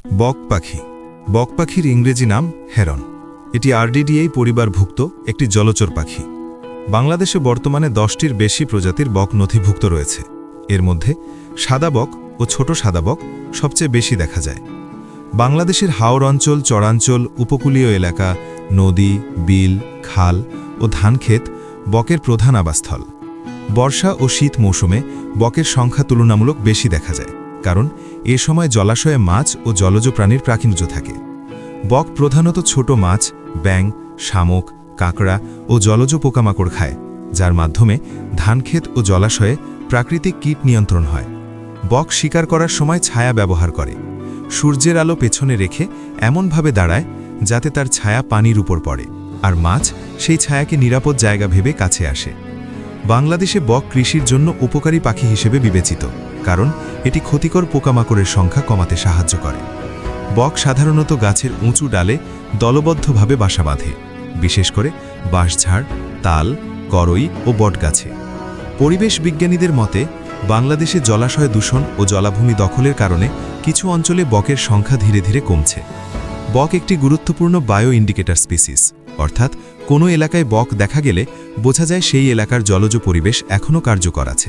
বক পাখি। বক পাখির ইংরেজি নাম হেরন। এটি আরডিডিএই পরিবারভুক্ত একটি জলচর পাখি। বাংলাদেশে বর্তমানে 10টির বেশি প্রজাতির বক নথিভুক্ত রয়েছে। এর মধ্যে সাদা বক ও ছোট সাদা বক সবচেয়ে বেশি দেখা যায়। বাংলাদেশের হাওর অঞ্চল, চরাঞ্চল, উপকূলীয় এলাকা, নদী, বিল, খাল ও ধানক্ষেত বকের প্রধান আবাসস্থল। বর্ষা ও শীত মৌসুমে বকের সংখ্যা তুলনামূলক বেশি দেখা যায়, কারণ এ সময় জলাশয়ে মাছ ও জলজ প্রাণীর প্রাচুর্য থাকে। বক প্রধানত ছোট মাছ, ব্যাঙ, শামুক, কাঁকড়া ও জলজ পোকামাকড় খায়, যার মাধ্যমে ধানক্ষেত ও জলাশয়ে প্রাকৃতিক কীট নিয়ন্ত্রণ হয়। বক শিকার করার সময় ছায়া ব্যবহার করে। সূর্যের আলো পেছনে রেখে এমনভাবে দাঁড়ায় যাতে তার ছায়া পানির উপর পড়ে, আর মাছ সেই ছায়াকে নিরাপদ জায়গা ভেবে কাছে আসে। বাংলাদেশে বক কৃষির জন্য উপকারী পাখি হিসেবে বিবেচিত, কারণ এটি ক্ষতিকর পোকামাকড়ের সংখ্যা কমাতে সাহায্য করে। বক সাধারণত গাছের উঁচু ডালে দলবদ্ধভাবে বাসা বাঁধে, বিশেষ করে বাঁশঝাড়, তাল, করই ও বটগাছে। পরিবেশ বিজ্ঞানীদের মতে বাংলাদেশে জলাশয় দূষণ ও জলাভূমি দখলের কারণে কিছু অঞ্চলে বকের সংখ্যা ধীরে ধীরে কমছে। বক একটি গুরুত্বপূর্ণ বায়ো ইন্ডিকেটর স্পিসিস, অর্থাৎ কোনো এলাকায় বক দেখা গেলে বোঝা যায় সেই এলাকার জলজ পরিবেশ এখনও কার্যকর আছে।